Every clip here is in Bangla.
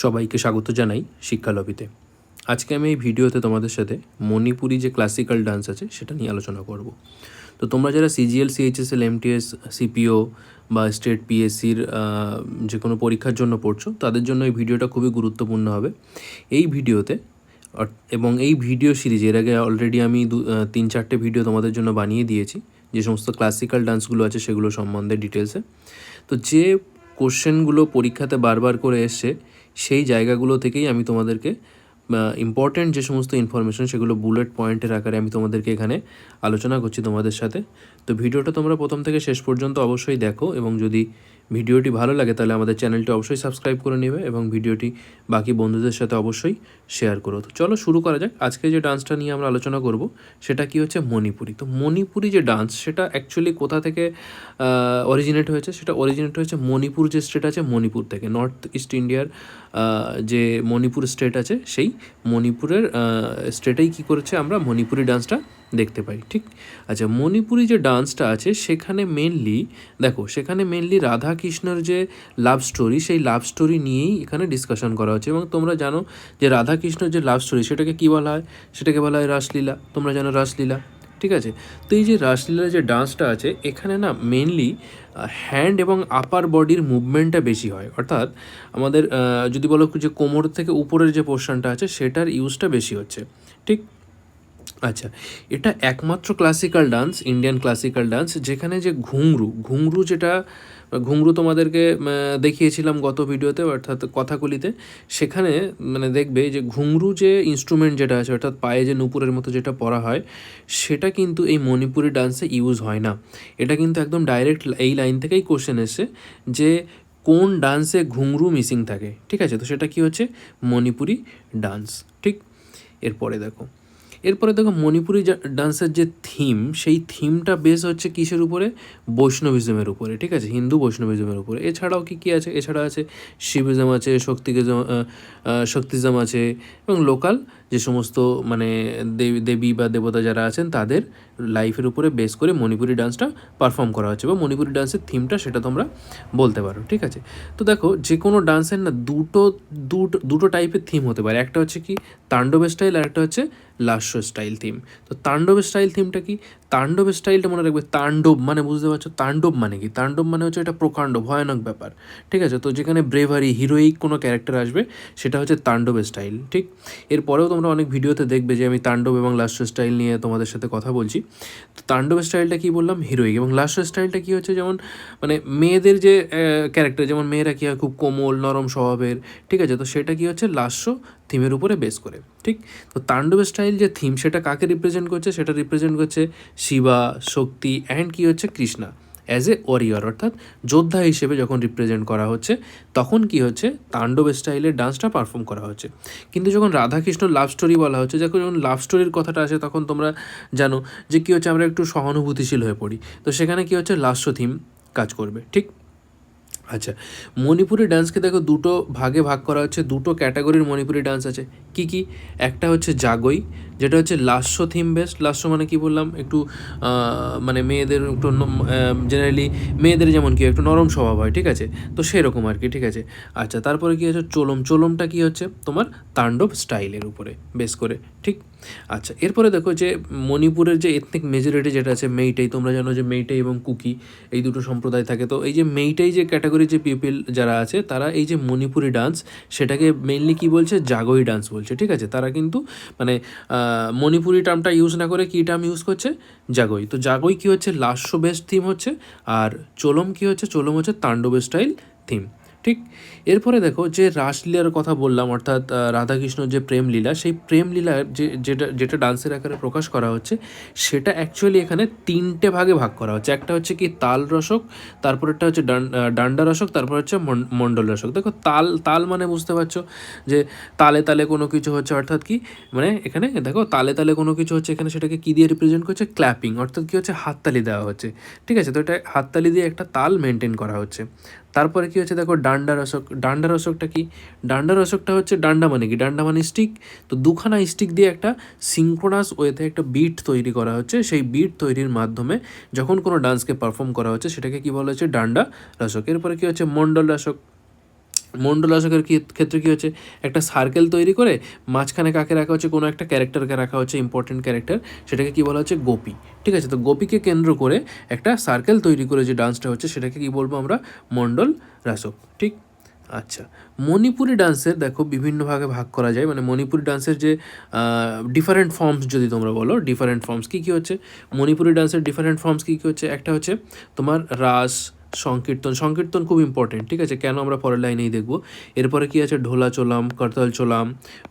সবাইকে স্বাগত জানাই শিক্ষা লবিতে। আজকে আমি এই ভিডিওতে তোমাদের সাথে মণিপুরি যে ক্লাসিক্যাল ডান্স আছে সেটা নিয়ে আলোচনা করব। তো তোমরা যারা সিজিএল, সিএইচএসএল, এমটিএস, সিপিও বা স্টেট পিএসসির যে কোনো পরীক্ষার জন্য পড়ছো তাদের জন্য এই ভিডিওটা খুবই গুরুত্বপূর্ণ হবে। এই ভিডিওতে এবং এই ভিডিও সিরিজ এর আগে অলরেডি আমি 3-4টে ভিডিও তোমাদের জন্য বানিয়ে দিয়েছি যে সমস্ত ক্লাসিক্যাল ডান্সগুলো আছে সেগুলো সম্বন্ধে ডিটেলসে। তো যে কোশ্চেনগুলো পরীক্ষাতে বারবার করে এসছে সেই জায়গাগুলো থেকেই আমি তোমাদেরকে ইম্পর্ট্যান্ট যে সমস্ত ইনফরমেশন সেগুলো বুলেট পয়েন্টের আকারে আমি তোমাদেরকে এখানে আলোচনা করছি তোমাদের সাথে। তো ভিডিওটা তোমরা প্রথম থেকে শেষ পর্যন্ত অবশ্যই দেখো এবং যদি ভিডিওটি ভালো লাগে তাহলে আমাদের চ্যানেলটি অবশ্যই সাবস্ক্রাইব করে নেবে এবং ভিডিওটি বাকি বন্ধুদের সাথে অবশ্যই শেয়ার করো। তো চলো শুরু করা যাক। আজকে যে ডান্সটা নিয়ে আমরা আলোচনা করব সেটা কি হচ্ছে মণিপুরি। তো মণিপুরি যে ডান্স সেটা অ্যাকচুয়ালি কোথা থেকে অরিজিনেট হয়েছে? সেটা অরিজিনেট হয়েছে মণিপুর যে স্টেট আছে মণিপুর থেকে। নর্থ ইস্ট ইন্ডিয়ার যে মণিপুর স্টেট আছে সেই মণিপুরের স্টেটেই কী করেছে আমরা মণিপুরি ডান্সটা দেখতে পাই, ঠিক? আচ্ছা, মণিপুরি যে ডান্সটা আছে সেখানে মেনলি রাধা কৃষ্ণর যে লাভ স্টোরি সেই লাভ স্টোরি নিয়েই এখানে ডিসকাশন করা হচ্ছে। এবং তোমরা জানো যে রাধা কৃষ্ণর যে লাভ স্টোরি সেটাকে কী বলা হয়? সেটাকে বলা হয় রাসলীলা। তোমরা জানো রাসলীলা, ঠিক আছে? তো এই যে রাসলীলার যে ডান্সটা আছে এখানে না মেনলি হ্যান্ড এবং আপার বডির মুভমেন্টটা বেশি হয়, অর্থাৎ আমাদের যদি বলো যে কোমর থেকে উপরের যে পোর্শনটা আছে সেটার ইউজটা বেশি হচ্ছে, ঠিক? আচ্ছা, এটা একমাত্র classical dance, Indian classical dance যেখানে যে ঘুংরু তোমাদেরকে দেখিয়েছিলাম গত ভিডিওতে অর্থাৎ কথাকলিতে। সেখানে দেখবে যে ঘুংরু যে ইনস্ট্রুমেন্ট যেটা আছে অর্থাৎ পায়ে যে নুপুরের মতো যেটা পরা হয় সেটা কিন্তু এই মণিপুরি ডান্সে ইউজ হয় না। এটা কিন্তু একদম ডাইরেক্ট এই লাইন থেকেই কোশ্চেন এসছে যে কোন ডান্সে ঘুংরু মিসিং থাকে, ঠিক আছে? তো সেটা কি হচ্ছে? মণিপুরি ডান্স, ঠিক? এরপরে দেখো মণিপুরি ডান্সের যে থিম সেই থিমটা বেস হচ্ছে কিসের উপরে? বৈষ্ণবিজমের উপরে, ঠিক আছে? হিন্দু বৈষ্ণবিজমের উপরে। এছাড়াও কী আছে? এছাড়া আছে শিবিজম আছে, শক্তিজম আছে এবং লোকাল যে সমস্ত দেবী বা দেবতা যারা আছেন তাদের লাইফের উপরে বেস করে মণিপুরি ডান্সটা পারফর্ম করা হচ্ছে বা মণিপুরি ডান্সের থিমটা সেটা তোমরা বলতে পারো, ঠিক আছে? তো দেখো যে কোনো ডান্সের না দুটো টাইপের থিম হতে পারে। একটা হচ্ছে কি তাণ্ডবের স্টাইল আর একটা হচ্ছে লাস্য স্টাইল থিম। তো তাণ্ডবের স্টাইল থিমটা কি? তাণ্ডবের স্টাইলটা মনে রাখবে, তাণ্ডব মানে বুঝতে পারছো তাণ্ডব মানে কি? তাণ্ডব মানে হচ্ছে এটা প্রকাণ্ড ভয়ানক ব্যাপার, ঠিক আছে? তো যেখানে ব্রেভারি হিরোইক কোনো ক্যারেক্টার আসবে সেটা হচ্ছে তাণ্ডবের স্টাইল, ঠিক? এরপরেও তোমরা অনেক ভিডিওতে দেখবে যে আমি তাণ্ডব এবং লাস্য স্টাইল নিয়ে তোমাদের সাথে কথা বলছি। তো তাণ্ডবের স্টাইলটা কী বললাম? হিরোইক। এবং লাস্য স্টাইলটা কী হচ্ছে? যেমন মেয়েদের যে ক্যারেক্টার, যেমন মেয়েরা কী হয় খুব কোমল নরম স্বভাবের, ঠিক আছে? তো সেটা কী হচ্ছে? লাস্য থিমের উপরে বেস করে, ঠিক? তো তাণ্ডব স্টাইল যে থিম সেটা কাকে রিপ্রেজেন্ট করছে? সেটা রিপ্রেজেন্ট করছে শিবা, শক্তি অ্যান্ড কী হচ্ছে? কৃষ্ণা অ্যাজ এ ওয়ারিয়র, অর্থাৎ যোদ্ধা হিসেবে যখন রিপ্রেজেন্ট করা হচ্ছে তখন কি হচ্ছে? তাণ্ডব স্টাইলের ডান্সটা পারফর্ম করা হচ্ছে। কিন্তু যখন রাধাকৃষ্ণ লাভ স্টোরি বলা হচ্ছে, যখন লাভ স্টোরির কথাটা আসে তখন তোমরা জানো যে কী হচ্ছে? আমরা একটু সহানুভূতিশীল হয়ে পড়ি। তো সেখানে কী হচ্ছে? লাস্য থিম কাজ করবে, ঠিক? আচ্ছা, মণিপুরি ডান্সকে দেখো দুটো ভাগে ভাগ করা হচ্ছে। দুটো ক্যাটাগরির মণিপুরি ডান্স আছে। কি কি? একটা হচ্ছে জাগই, যেটা হচ্ছে লাস্য থিম বেসড। লাস্য মানে কি বললাম? একটু মেয়েদের একটু জেনারেলি মেয়েদের যেমন কি একটু নরম স্বভাব হয়, ঠিক আছে? তো সেরকম আর কি, ঠিক আছে? আচ্ছা, তারপরে কি হচ্ছে? চোলমটা কি হচ্ছে? তোমার তাণ্ডব স্টাইলের উপরে বেস করে, ঠিক? আচ্ছা, এরপরে দেখো যে মণিপুরের যে এথনিক মেজরিটি যেটা আছে মেইটেই। তোমরা জানো যে মেইটেই এবং কুকি এই দুটো সম্প্রদায় থাকে। তো এই যে মেইটেই যে ক্যাটাগরির যে পিপল যারা আছে তারা এই যে মণিপুরি ডান্স সেটাকে মেইনলি কী বলছে? জাগোই ডান্স বলছে, ঠিক আছে? তারা কিন্তু মণিপুরি টার্মটা ইউজ না করে কী টার্ম ইউজ করছে? জাগোই। তো জাগোই কী হচ্ছে? লাস্য বেস্ট থিম হচ্ছে। আর চোলম কী হচ্ছে? চোলম হচ্ছে তাণ্ডব স্টাইল থিম, ঠিক? এরপরে দেখো যে রাসলীলার কথা বললাম, অর্থাৎ রাধাকৃষ্ণর যে প্রেমলীলা, সেই প্রেমলীলার যেটা ডান্সের আকারে প্রকাশ করা হচ্ছে সেটা অ্যাকচুয়ালি এখানে 3টে ভাগে ভাগ করা হচ্ছে। একটা হচ্ছে কি তাল রসক, তারপরেরটা হচ্ছে ডান্ডা রসক, তারপর হচ্ছে মণ্ডল রসক। দেখো তাল মানে বুঝতে পারছো যে তালে তালে কোনো কিছু হচ্ছে, অর্থাৎ কি এখানে দেখো তালে তালে কোনো কিছু হচ্ছে, এখানে সেটাকে কী দিয়ে রিপ্রেজেন্ট করছে? ক্ল্যাপিং, অর্থাৎ কী হচ্ছে? হাততালি দেওয়া হচ্ছে, ঠিক আছে? তো এটা হাততালি দিয়ে একটা তাল মেনটেন করা হচ্ছে। তারপরে কী হচ্ছে? দেখো ডান্ডা রসকটা কি? ডান্ডা রসকটা হচ্ছে ডান্ডা মানে কি? ডান্ডা মানে স্টিক। তো দুখানা স্টিক দিয়ে একটা সিঙ্ক্রোনাস ওয়েতে একটা বিট তৈরি করা হচ্ছে। সেই বিট তৈরির মাধ্যমে যখন কোনো ডান্সকে পারফর্ম করা হচ্ছে সেটাকে কি বলা হচ্ছে? ডান্ডা রসক। এরপরে কী হচ্ছে? মণ্ডল রসক। মণ্ডলাশকের ক্ষেত্রে কী হচ্ছে, একটা সার্কেল তৈরি করে মাঝখানে কাকে রাখা হচ্ছে, কোনো একটা ক্যারেক্টারকে রাখা হচ্ছে, ইম্পর্টেন্ট ক্যারেক্টার, সেটাকে কী বলা হচ্ছে, গোপী। ঠিক আছে, তো গোপীকে কেন্দ্র করে একটা সার্কেল তৈরি করে যে ডান্সটা হচ্ছে সেটাকে কী বলবো আমরা, মণ্ডল রাসক। ঠিক। আচ্ছা, মণিপুরি ডান্সের দেখো বিভিন্ন ভাগে ভাগ করা যায়, মানে মণিপুরি ডান্সের যে ডিফারেন্ট ফর্মস যদি তোমরা বলো, ডিফারেন্ট ফর্মস কী কী হচ্ছে, মণিপুরি ডান্সের ডিফারেন্ট ফর্মস কী কী হচ্ছে, একটা হচ্ছে তোমার রাস, সংকীর্তন। সংকীর্তন খুব ইম্পর্টেন্ট, ঠিক আছে, কেন আমরা পরের লাইনেই দেখব। এরপরে কী আছে, ঢোলা চোলাম, করতাল চোলাম,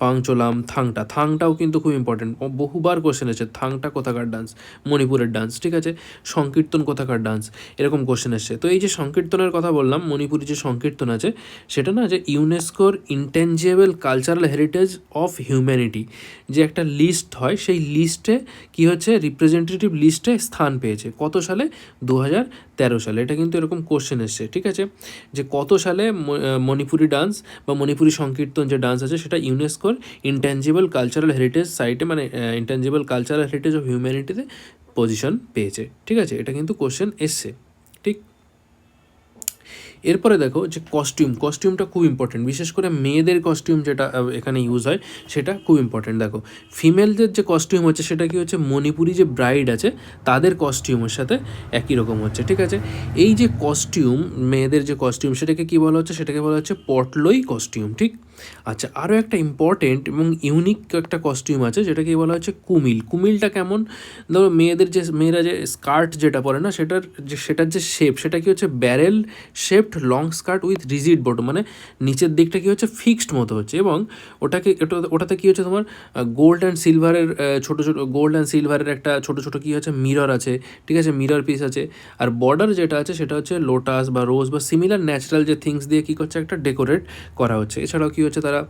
পাং চোলাম, থাংটা। থাংটাও কিন্তু খুব ইম্পর্টেন্ট, বহুবার কোশ্চেন এসেছে, থাংটা কোথাকার ডান্স, মণিপুরের ডান্স। ঠিক আছে, সংকীর্তন কোথাকার ডান্স, এরকম কোশ্চেন এসছে। তো এই যে সংকীর্তনের কথা বললাম, মণিপুরি যে সংকীর্তন আছে সেটা না, যে ইউনেস্কোর intangible cultural heritage of humanity যে একটা লিস্ট হয়, সেই লিস্টে কী হচ্ছে, রিপ্রেজেন্টেটিভ লিস্টে স্থান পেয়েছে। কত সালে? 2013 সালে। এটা কিন্তু এরকম কোশ্চেন এসছে। ঠিক আছে, যে কত সালে মণিপুরি ডান্স বা মণিপুরি সংকীর্তন যে ডান্স আছে সেটা ইউনেস্কোর ইনটেনজিবল কালচারাল হেরিটেজ সাইটে, মানে ইনটেনজিবল কালচারাল হেরিটেজ অফ হিউম্যানিটিতে পজিশন পেয়েছে। ঠিক আছে, এটা কিন্তু কোশ্চেন এসছে। ঠিক। এরপরে দেখো যে কস্টিউমটা খুব ইম্পর্টেন্ট, বিশেষ করে মেয়েদের কস্টিউম যেটা এখানে ইউজ হয় সেটা খুব ইম্পর্টেন্ট। দেখো ফিমেলদের যে কস্টিউম হচ্ছে সেটা কি হচ্ছে, মণিপুরি যে ব্রাইড আছে তাদের কস্টিউমের সাথে একই রকম হচ্ছে। ঠিক আছে, এই যে কস্টিউম, মেয়েদের যে কস্টিউম সেটাকে কী বলা হচ্ছে, সেটাকে বলা হচ্ছে পটলই কস্টিউম। ঠিক। আচ্ছা, আরও একটা ইম্পর্টেন্ট এবং ইউনিক একটা কস্টিউম আছে যেটাকে বলা হচ্ছে কুমিল। কুমিলটা কেমন, ধরো মেয়েরা যে স্কার্ট যেটা পরে না, সেটার যে শেপ সেটা কি হচ্ছে, barrel shaped long skirt with rigid bottom, মানে নিচের দিকটা কি হচ্ছে, ফিক্সড মতো হচ্ছে, এবং ওটাতে কী হচ্ছে, তোমার গোল্ড অ্যান্ড সিলভারের একটা ছোটো ছোটো কী হচ্ছে, মিরর আছে। ঠিক আছে, মিরর পিস আছে। আর বর্ডার যেটা আছে সেটা হচ্ছে লোটাস বা রোজ বা সিমিলার ন্যাচারাল যে থিংস দিয়ে কী করছে, একটা ডেকোরেট করা হচ্ছে। এছাড়াও কী হচ্ছে, তারা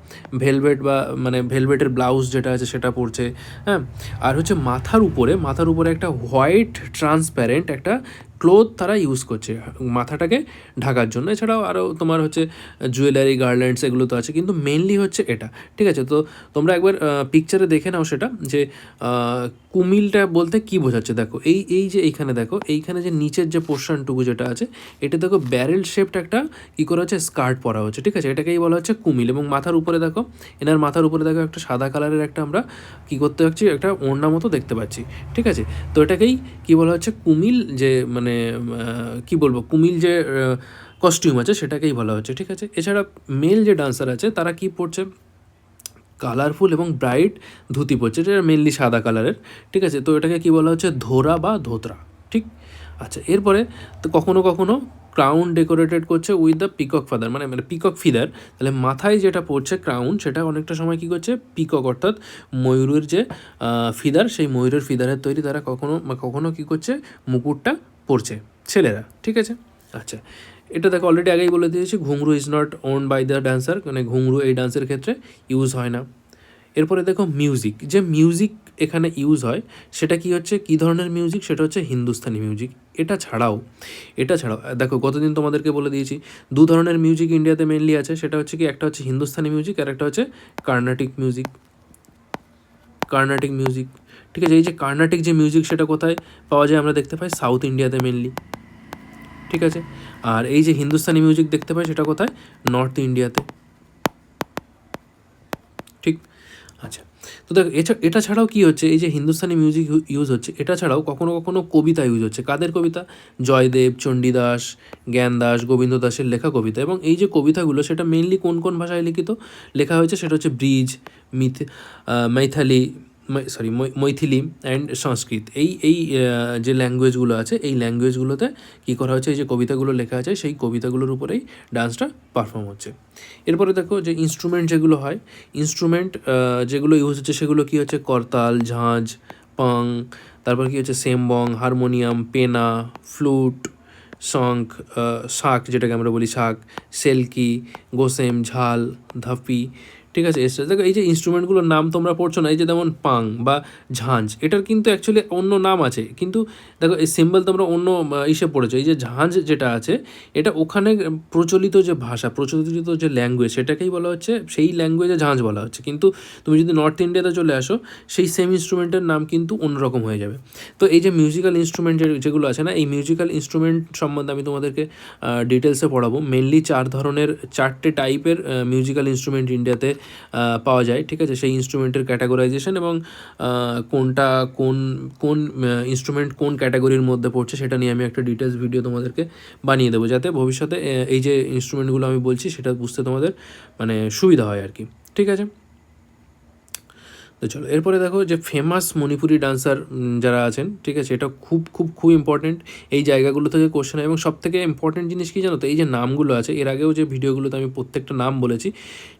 ভেলভেট বা মানে ভেলভেটের ব্লাউজ যেটা আছে সেটা পরছে। হ্যাঁ, আর হচ্ছে মাথার উপরে একটা হোয়াইট ট্রান্সপ্যারেন্ট একটা ক্লোথ তারা ইউজ করছে মাথাটাকে ঢাকার জন্য। এছাড়াও আরও তোমার হচ্ছে জুয়েলারি, গার্ল্যান্ডস, এগুলো তো আছে, কিন্তু মেনলি হচ্ছে এটা। ঠিক আছে, তো তোমরা একবার পিকচারে দেখে নাও সেটা, যে কুমিলটা বলতে কি বোঝাচ্ছে। দেখো এই যে এইখানে দেখো, এইখানে যে নিচের যে পোর্শনটুকু যেটা আছে, এটা দেখো ব্যারেল শেপড একটা কী করা হচ্ছে, স্কার্ট পরা হচ্ছে। ঠিক আছে, এটাকেই বলা হচ্ছে কুমিল। এবং মাথার উপরে দেখো, এনার মাথার উপরে দেখো একটা সাদা কালারের একটা আমরা কী করতে পারছি, একটা ওড়না মতো দেখতে পাচ্ছি। ঠিক আছে, তো এটাকেই কী বলা হচ্ছে, কুমিল, যে মানে কী বলবো, কুমিল যে কস্টিউম আছে সেটাকেই বলা হচ্ছে। ঠিক আছে, এছাড়া মেল যে ডান্সার আছে তারা কি পরছে, কালারফুল এবং ব্রাইট ধুতি পরছে, যেটা মেনলি সাদা কালারের। ঠিক আছে, তো এটাকে কী বলা হচ্ছে, ধোরা বা ধোতরা। ঠিক। আচ্ছা, এরপরে তো কখনো কখনো ক্রাউন ডেকোরেটেড করছে উইথ দ্য পিকক ফাদার, মানে পিকক ফিদার। তাহলে মাথায় যেটা পড়ছে ক্রাউন, সেটা অনেকটা সময় কী করছে, পিকক অর্থাৎ ময়ূরের যে ফিদার, সেই ময়ূরের ফিদারের তৈরি তারা কখনো কী করছে, মুকুটটা পরছে ছেলেরা। ঠিক আছে। আচ্ছা, এটা দেখো অলরেডি আগেই বলে দিয়েছি, ঘুংরু is not own by the dancer, মানে ঘুংরু এই ডান্সের ক্ষেত্রে ইউজ হয় না। এরপরে দেখো মিউজিক এখানে ইউজ হয় সেটা কি হচ্ছে, কী ধরনের মিউজিক, সেটা হচ্ছে হিন্দুস্তানি মিউজিক। এটা ছাড়াও দেখো গতদিন তোমাদেরকে বলে দিয়েছি দু ধরনের মিউজিক ইন্ডিয়াতে মেনলি আছে, সেটা হচ্ছে কি, একটা হচ্ছে হিন্দুস্তানি মিউজিক আর একটা হচ্ছে কার্নাটিক মিউজিক। ঠিক আছে, এই যে কার্নাটিক যে মিউজিক সেটা কোথায় পাওয়া যায়, আমরা দেখতে পাই সাউথ ইন্ডিয়াতে মেনলি। ঠিক আছে, আর এই যে হিন্দুস্তানি মিউজিক দেখতে পাই সেটা কোথায়, নর্থ ইন্ডিয়াতে। ঠিক। আচ্ছা, তো দেখো এটা ছাড়াও কী হচ্ছে, এই যে হিন্দুস্তানি মিউজিক ইউজ হচ্ছে, এটা ছাড়াও কখনো কখনো কবিতা ইউজ হচ্ছে। কাদের কবিতা, জয়দেব, চণ্ডীদাস, জ্ঞানদাস, গোবিন্দ দাসের লেখা কবিতা। এবং এই যে কবিতাগুলো সেটা মেনলি কোন ভাষায় লেখা হয়েছে, সেটা হচ্ছে ব্রিজ, মৈথিলি অ্যান্ড সংস্কৃত। এই যে ল্যাঙ্গুয়েজগুলো আছে, এই ল্যাঙ্গুয়েজগুলোতে কী করা হচ্ছে, এই যে কবিতাগুলো লেখা আছে সেই কবিতাগুলোর উপরেই ডান্সটা পারফর্ম হচ্ছে। এরপরে দেখো যে ইনস্ট্রুমেন্ট যেগুলো ইউজ হচ্ছে সেগুলো কী হচ্ছে, করতাল, ঝাঁঝ, পাং, তারপর কী হচ্ছে, সেমবং, হারমোনিয়াম, পেনা, ফ্লুট, শাঁখ যেটাকে আমরা বলি শাঁখ, সেলকি, গোসেম, ঝাল, ধাপি। ঠিক আছে। এসছে দেখো এই যে ইনস্ট্রুমেন্টগুলোর নাম তোমরা পড়ছো না, এই যে যেমন পাং বা ঝাঁঝ, এটার কিন্তু অ্যাকচুয়ালি অন্য নাম আছে, কিন্তু দেখো এই সিম্বল তোমরা অন্য ইসে পড়েছো। এই যে ঝাঁঝ যেটা আছে এটা ওখানে প্রচলিত যে ভাষা, প্রচলিত যে ল্যাঙ্গুয়েজ, সেটাকেই বলা হচ্ছে, সেই ল্যাঙ্গুয়েজে ঝাঁঝ বলা হচ্ছে। কিন্তু তুমি যদি নর্থ ইন্ডিয়াতে চলে আসো, সেই সেম ইনস্ট্রুমেন্টের নাম কিন্তু অন্যরকম হয়ে যাবে। তো এই যে মিউজিক্যাল ইনস্ট্রুমেন্ট যেগুলো আছে না, এই মিউজিক্যাল ইনস্ট্রুমেন্ট সম্বন্ধে আমি তোমাদেরকে ডিটেলসে পড়াবো। মেনলি 4 টাইপের মিউজিক্যাল ইনস্ট্রুমেন্ট ইন্ডিয়াতে পাওয়া যায়, ঠিক আছে। সেই ইনস্ট্রুমেন্টের ক্যাটাগরাইজেশন এবং কোনটা কোন কোন ইনস্ট্রুমেন্ট কোন ক্যাটাগরির মধ্যে পড়ছে সেটা নিয়ে আমি একটা ডিটেলস ভিডিও তোমাদেরকে বানিয়ে দেবো, যাতে ভবিষ্যতে এই যে ইনস্ট্রুমেন্টগুলো আমি বলছি সেটা বুঝতে তোমাদের মানে সুবিধা হয় আর কি, ঠিক আছে। তো চলো এরপরে দেখো যে ফেমাস মণিপুরি ডান্সার যারা আছেন, ঠিক আছে, এটা খুব ইম্পর্টেন্ট। এই জায়গাগুলো থেকে কোশ্চেন হয়, এবং সবথেকে ইম্পর্টেন্ট জিনিস কি জানো তো, এই যে নামগুলো আছে, এর আগেও যে ভিডিওগুলোতে আমি প্রত্যেকটা নাম বলেছি,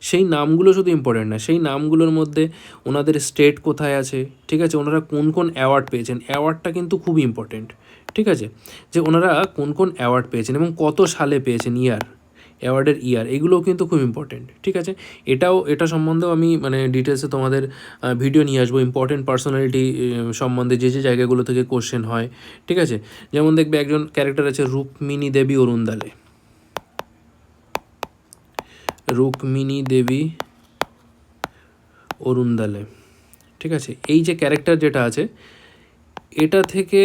সেই নামগুলো শুধু ইম্পর্টেন্ট না, সেই নামগুলোর মধ্যে ওনাদের স্টেট কোথায় আছে, ঠিক আছে, ওনারা কোন কোন অ্যাওয়ার্ড পেয়েছেন, অ্যাওয়ার্ডটা কিন্তু খুবই ইম্পর্টেন্ট, ঠিক আছে, যে ওনারা কোন কোন অ্যাওয়ার্ড পেয়েছেন এবং কত সালে পেয়েছেন, অ্যাওয়ার্ডের ইয়ার, এগুলোও কিন্তু খুব ইম্পর্টেন্ট, ঠিক আছে। এটা সম্বন্ধেও আমি মানে ডিটেলসে তোমাদের ভিডিও নিয়ে আসবো, ইম্পর্টেন্ট পার্সোনালিটি সম্বন্ধে যে যে জায়গাগুলো থেকে কোশ্চেন হয়, ঠিক আছে। যেমন দেখবে একজন ক্যারেক্টার আছে রুক্মিণী দেবী অরুন্দালে, রুক্মিণী দেবী অরুন্দালে, ঠিক আছে। এই যে ক্যারেক্টার যেটা আছে, এটা থেকে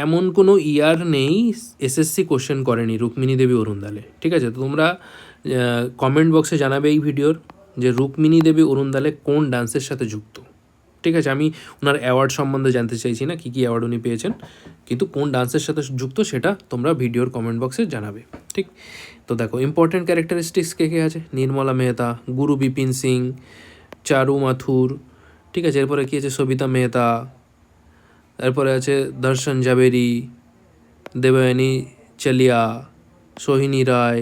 এমন কোনো ইয়ার নেই এসএসসি কোশ্চেন করেনি রুক্মিণী দেবী অরুন্দালে, ঠিক আছে। তো তোমরা কমেন্ট বক্সে জানাবে এই ভিডিওর যে রুক্মিণী দেবী অরুন্দালে কোন ডান্সের সাথে যুক্ত, ঠিক আছে। আমি ওনার অ্যাওয়ার্ড সম্বন্ধে জানতে চাইছি না, কী কী অ্যাওয়ার্ড উনি পেয়েছেন, কিন্তু কোন ডান্সের সাথে যুক্ত সেটা তোমরা ভিডিওর কমেন্ট বক্সে জানাবে, ঠিক। তো দেখো ইম্পর্টেন্ট ক্যারেক্টারিস্টিক্স কে কে আছে, নির্মলা মেহতা, গুরু বিপিন সিং, চারু মাথুর, ঠিক আছে। এরপরে কী আছে, সবিতা মেহতা, এরপরে আছে দর্শন জাবেরি, দেবয়ানী চালিয়া, সোহিনী রায়,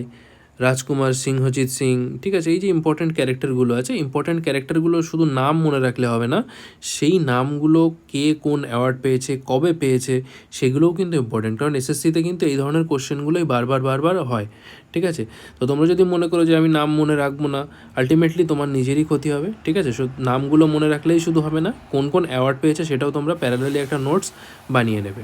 রাজকুমার সিংহজিৎ সিং, ঠিক আছে। এই যে ইম্পর্ট্যান্ট ক্যারেক্টারগুলো আছে, ইম্পর্ট্যান্ট ক্যারেক্টারগুলো শুধু নাম মনে রাখলে হবে না, সেই নামগুলো কে কোন অ্যাওয়ার্ড পেয়েছে, কবে পেয়েছে, সেগুলোও কিন্তু ইম্পর্ট্যান্ট, কারণ এসএসসিতে কিন্তু এই ধরনের কোশ্চেনগুলোই বারবার হয়, ঠিক আছে। তো তোমরা যদি মনে করো যে আমি নাম মনে রাখবো না, আলটিমেটলি তোমার নিজেরই ক্ষতি হবে, ঠিক আছে। নামগুলো মনে রাখলেই শুধু হবে না, কোন কোন অ্যাওয়ার্ড পেয়েছে সেটাও তোমরা প্যারালালি একটা নোটস বানিয়ে নেবে।